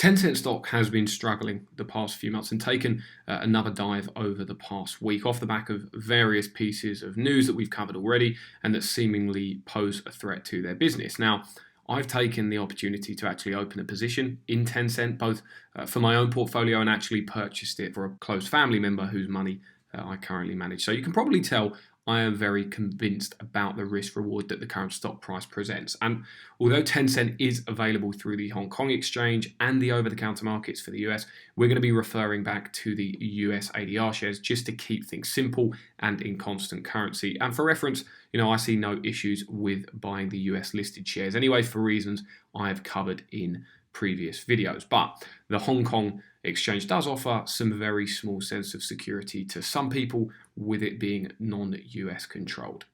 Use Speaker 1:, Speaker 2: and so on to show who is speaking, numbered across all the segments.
Speaker 1: Tencent stock has been struggling the past few months and taken another dive over the past week off the back of various pieces of news that we've covered already and that seemingly pose a threat to their business. Now, I've taken the opportunity to actually open a position in Tencent, both for my own portfolio and actually purchased it for a close family member whose money I currently manage. So you can probably tell I am very convinced about the risk reward that the current stock price presents. And although Tencent is available through the Hong Kong exchange and the over-the-counter markets for the US, we're going to be referring back to the US ADR shares just to keep things simple and in constant currency. And for reference, I see no issues with buying the US listed shares anyway, for reasons I have covered in previous videos. But the Hong Kong exchange does offer some very small sense of security to some people, with it being non-US controlled.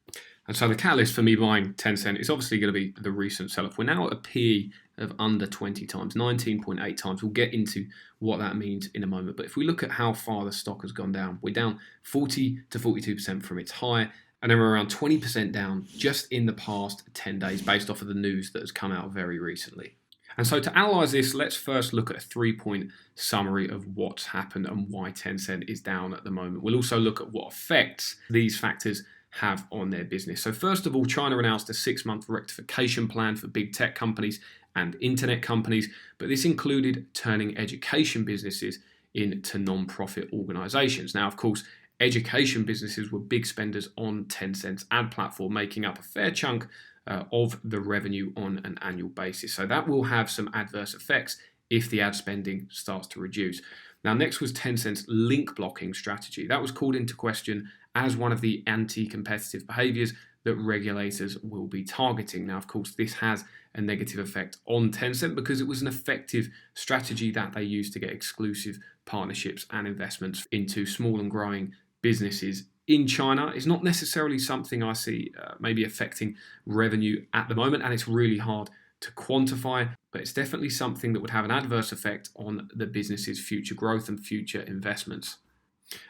Speaker 1: And so the catalyst for me buying Tencent is obviously going to be the recent sell-off. We're now at a PE of under 20 times, 19.8 times. We'll get into what that means in a moment. But if we look at how far the stock has gone down, we're down 40 to 42% from its high, and then we're around 20% down just in the past 10 days based off of the news that has come out very recently. And so to analyse this, let's first look at a 3-point summary of what's happened and why Tencent is down at the moment. We'll also look at what effects these factors have on their business. So first of all, China announced a 6-month rectification plan for big tech companies and internet companies, but this included turning education businesses into non-profit organisations. Now, of course, education businesses were big spenders on Tencent's ad platform, making up a fair chunk of the revenue on an annual basis. So that will have some adverse effects if the ad spending starts to reduce. Now, next was Tencent's link blocking strategy. That was called into question as one of the anti-competitive behaviours that regulators will be targeting. Now, of course, this has a negative effect on Tencent because it was an effective strategy that they used to get exclusive partnerships and investments into small and growing businesses in China. Is not necessarily something I see maybe affecting revenue at the moment, and it's really hard to quantify, but it's definitely something that would have an adverse effect on the business's future growth and future investments.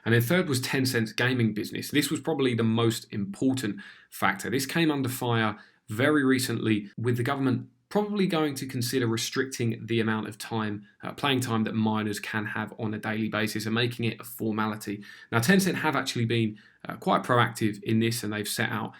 Speaker 1: And then third was Tencent's gaming business. This was probably the most important factor. This came under fire very recently, with the government probably going to consider restricting the amount of time, playing time that minors can have on a daily basis and making it a formality. Now, Tencent have actually been quite proactive in this, and they've set out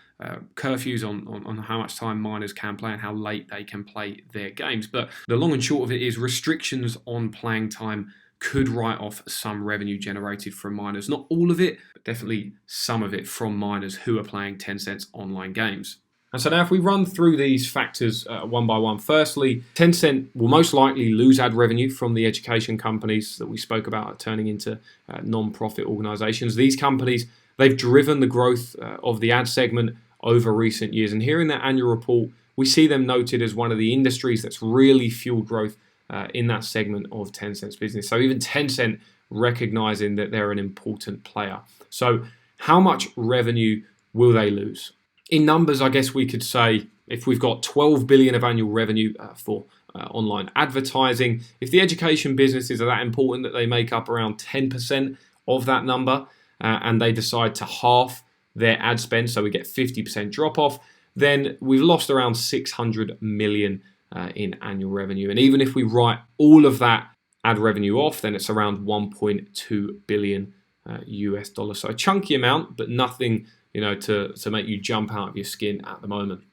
Speaker 1: curfews on how much time minors can play and how late they can play their games. But the long and short of it is restrictions on playing time could write off some revenue generated from minors. Not all of it, but definitely some of it from minors who are playing Tencent's online games. And so now if we run through these factors one by one, firstly, Tencent will most likely lose ad revenue from the education companies that we spoke about turning into non-profit organisations. These companies, they've driven the growth of the ad segment over recent years. And here in that annual report, we see them noted as one of the industries that's really fueled growth in that segment of Tencent's business. So even Tencent recognising that they're an important player. So how much revenue will they lose? In numbers, I guess we could say if we've got 12 billion of annual revenue for online advertising, if the education businesses are that important that they make up around 10% of that number and they decide to halve their ad spend, so we get 50% drop off, then we've lost around 600 million in annual revenue. And even if we write all of that ad revenue off, then it's around 1.2 billion US dollars. So a chunky amount, but nothing to make you jump out of your skin at the moment.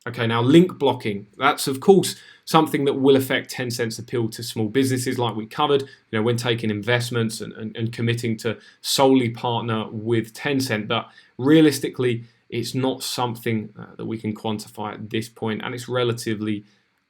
Speaker 1: Okay, now link blocking. That's, of course, something that will affect Tencent's appeal to small businesses like we covered, when taking investments and committing to solely partner with Tencent. But realistically, it's not something that we can quantify at this point, and it's relatively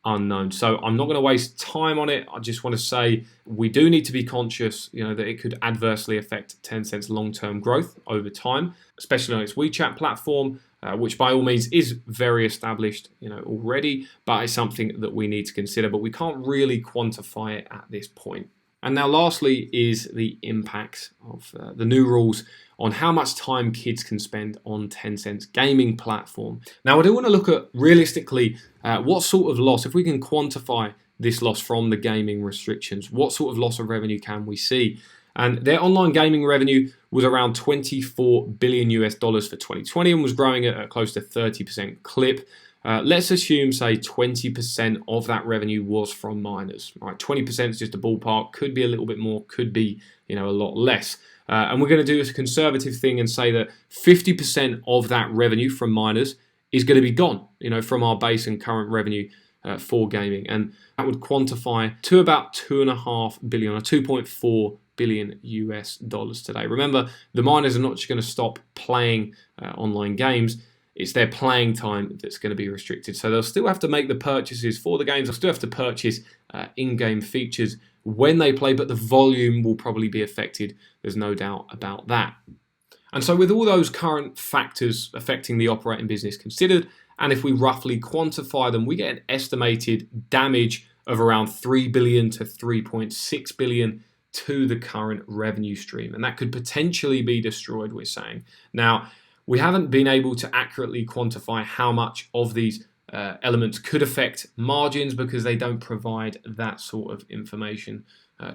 Speaker 1: unknown. So I'm not going to waste time on it. I just want to say we do need to be conscious, that it could adversely affect Tencent's long-term growth over time, especially on its WeChat platform, which by all means is very established, already, but it's something that we need to consider, but we can't really quantify it at this point. And now lastly is the impact of the new rules on how much time kids can spend on Tencent's gaming platform. Now I do want to look at realistically what sort of loss, if we can quantify this loss from the gaming restrictions, what sort of loss of revenue can we see? And their online gaming revenue was around 24 billion US dollars for 2020 and was growing at a close to 30% clip Let's assume, say, 20% of that revenue was from miners. Right, 20% is just a ballpark. Could be a little bit more. Could be, a lot less. And we're going to do this conservative thing and say that 50% of that revenue from miners is going to be gone, from our base and current revenue for gaming, and that would quantify to about 2.5 billion or 2.4 billion US dollars today. Remember, the miners are not just going to stop playing online games. It's their playing time that's going to be restricted. So they'll still have to make the purchases for the games. They'll still have to purchase in-game features when they play, but the volume will probably be affected. There's no doubt about that. And so with all those current factors affecting the operating business considered, and if we roughly quantify them, we get an estimated damage of around 3 billion to 3.6 billion to the current revenue stream. And that could potentially be destroyed, we're saying. Now, we haven't been able to accurately quantify how much of these elements could affect margins because they don't provide that sort of information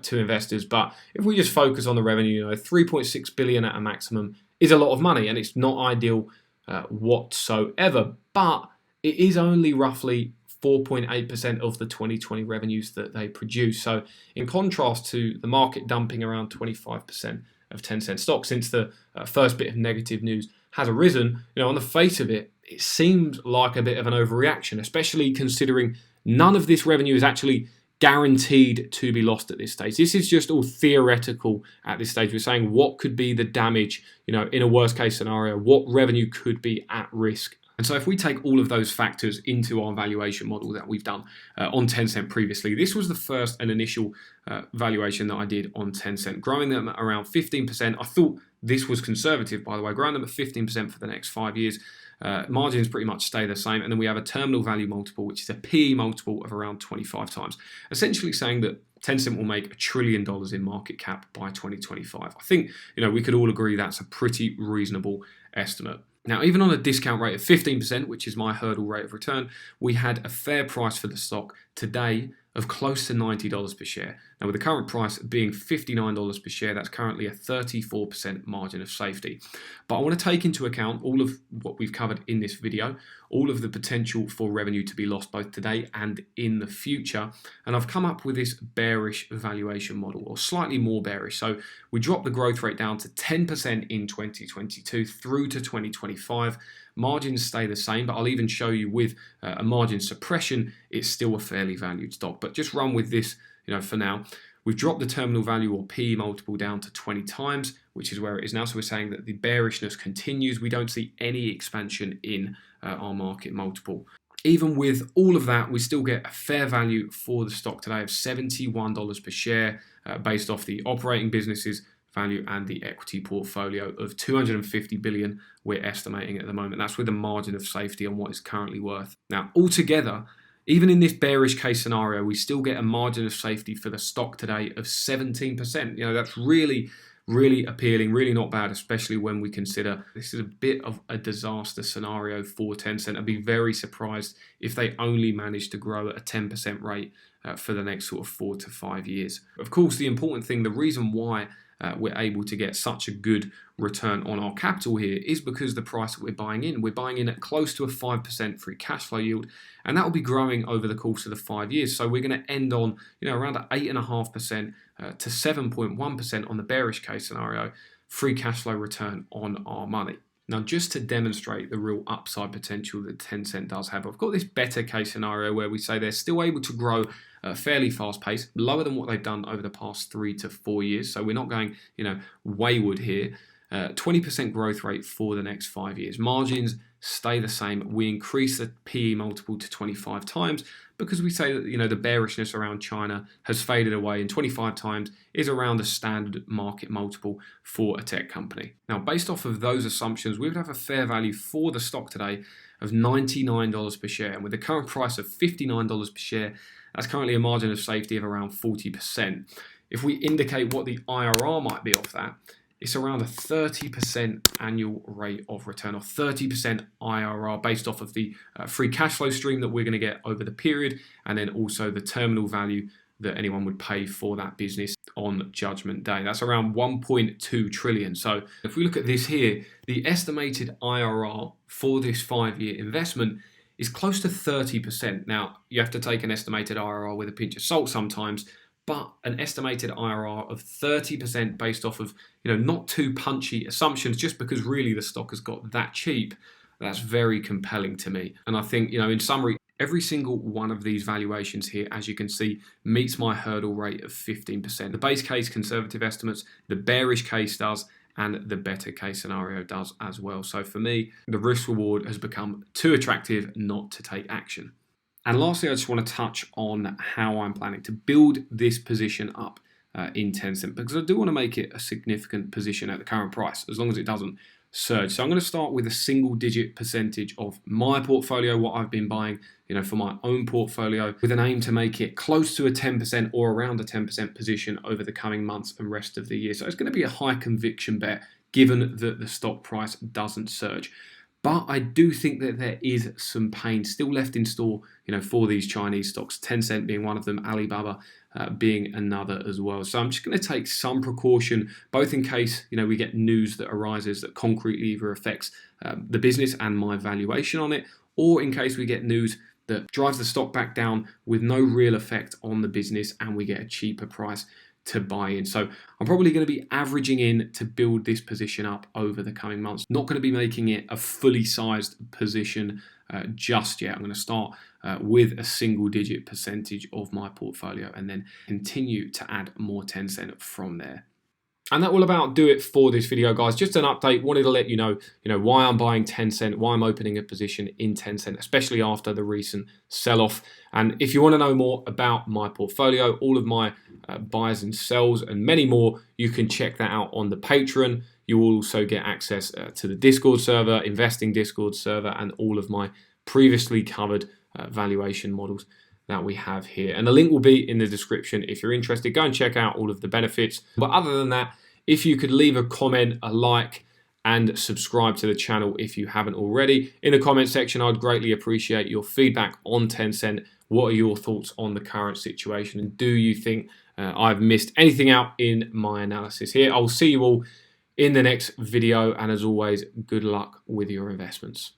Speaker 1: to investors. But if we just focus on the revenue, 3.6 billion at a maximum is a lot of money, and it's not ideal whatsoever. But it is only roughly 4.8% of the 2020 revenues that they produce. So in contrast to the market dumping around 25% of Tencent stock since the first bit of negative news has arisen, on the face of it, it seems like a bit of an overreaction, especially considering none of this revenue is actually guaranteed to be lost at this stage. This is just all theoretical at this stage. We're saying what could be the damage, in a worst case scenario, what revenue could be at risk. And so if we take all of those factors into our valuation model that we've done on Tencent previously, this was the first and initial valuation that I did on Tencent, growing them at around 15%. I thought this was conservative, by the way, growing them at 15% for the next 5 years. Margins pretty much stay the same, and then we have a terminal value multiple, which is a PE multiple of around 25 times, essentially saying that Tencent will make $1 trillion in market cap by 2025. I think we could all agree that's a pretty reasonable estimate. Now, even on a discount rate of 15%, which is my hurdle rate of return, we had a fair price for the stock today of close to $90 per share. Now, with the current price being $59 per share, that's currently a 34% margin of safety. But I want to take into account all of what we've covered in this video, all of the potential for revenue to be lost both today and in the future. And I've come up with this bearish valuation model, or slightly more bearish. So we drop the growth rate down to 10% in 2022 through to 2025. Margins stay the same, but I'll even show you with a margin suppression, it's still a fairly valued stock. But just run with this, for now. We've dropped the terminal value or PE multiple down to 20 times, which is where it is now. So we're saying that the bearishness continues. We don't see any expansion in our market multiple. Even with all of that, we still get a fair value for the stock today of $71 per share based off the operating businesses value and the equity portfolio of 250 billion we're estimating at the moment. That's with a margin of safety on what it's currently worth. Now, altogether, even in this bearish case scenario, we still get a margin of safety for the stock today of 17%. That's really, really appealing, really not bad, especially when we consider this is a bit of a disaster scenario for Tencent. I'd be very surprised if they only manage to grow at a 10% rate for the next sort of 4 to 5 years. Of course, the important thing, the reason why we're able to get such a good return on our capital here is because the price that we're buying in at close to a 5% free cash flow yield, and that will be growing over the course of the 5 years. So we're going to end on around 8.5% to 7.1% on the bearish case scenario free cash flow return on our money. Now, just to demonstrate the real upside potential that Tencent does have, I've got this better case scenario where we say they're still able to grow at a fairly fast pace, lower than what they've done over the past 3 to 4 years. So we're not going, wayward here. 20% growth rate for the next 5 years. Margins stay the same. We increase the PE multiple to 25 times because we say that the bearishness around China has faded away, and 25 times is around the standard market multiple for a tech company. Now, based off of those assumptions, we would have a fair value for the stock today of $99 per share, and with the current price of $59 per share, that's currently a margin of safety of around 40%. If we indicate what the IRR might be off that, it's around a 30% annual rate of return, or 30% IRR based off of the free cash flow stream that we're going to get over the period, and then also the terminal value that anyone would pay for that business on judgment day. That's around 1.2 trillion. So if we look at this here, the estimated IRR for this 5-year investment is close to 30%. Now, you have to take an estimated IRR with a pinch of salt sometimes, but an estimated IRR of 30% based off of, not too punchy assumptions, just because really the stock has got that cheap, that's very compelling to me. And I think, in summary, every single one of these valuations here, as you can see, meets my hurdle rate of 15%. The base case conservative estimates, the bearish case does, and the better case scenario does as well. So for me, the risk reward has become too attractive not to take action. And lastly, I just want to touch on how I'm planning to build this position up in Tencent, because I do want to make it a significant position at the current price, as long as it doesn't surge. So I'm going to start with a single-digit percentage of my portfolio, what I've been buying, for my own portfolio, with an aim to make it close to a 10% or around a 10% position over the coming months and rest of the year. So it's going to be a high conviction bet, given that the stock price doesn't surge. But I do think that there is some pain still left in store, for these Chinese stocks, Tencent being one of them, Alibaba being another as well. So I'm just going to take some precaution, both in case, we get news that arises that concretely either affects the business and my valuation on it, or in case we get news that drives the stock back down with no real effect on the business and we get a cheaper price to buy in. So I'm probably going to be averaging in to build this position up over the coming months. Not going to be making it a fully sized position just yet. I'm going to start with a single digit percentage of my portfolio and then continue to add more Tencent from there. And that will about do it for this video, guys. Just an update. Wanted to let you know, why I'm buying Tencent, why I'm opening a position in Tencent, especially after the recent sell-off. And if you want to know more about my portfolio, all of my buys and sells and many more, you can check that out on the Patreon. You will also get access to the Discord server, investing Discord server, and all of my previously covered valuation models that we have here. And the link will be in the description if you're interested. Go and check out all of the benefits. But other than that, if you could leave a comment, a like, and subscribe to the channel if you haven't already. In the comment section, I'd greatly appreciate your feedback on Tencent. What are your thoughts on the current situation? And do you think I've missed anything out in my analysis here? I will see you all in the next video. And as always, good luck with your investments.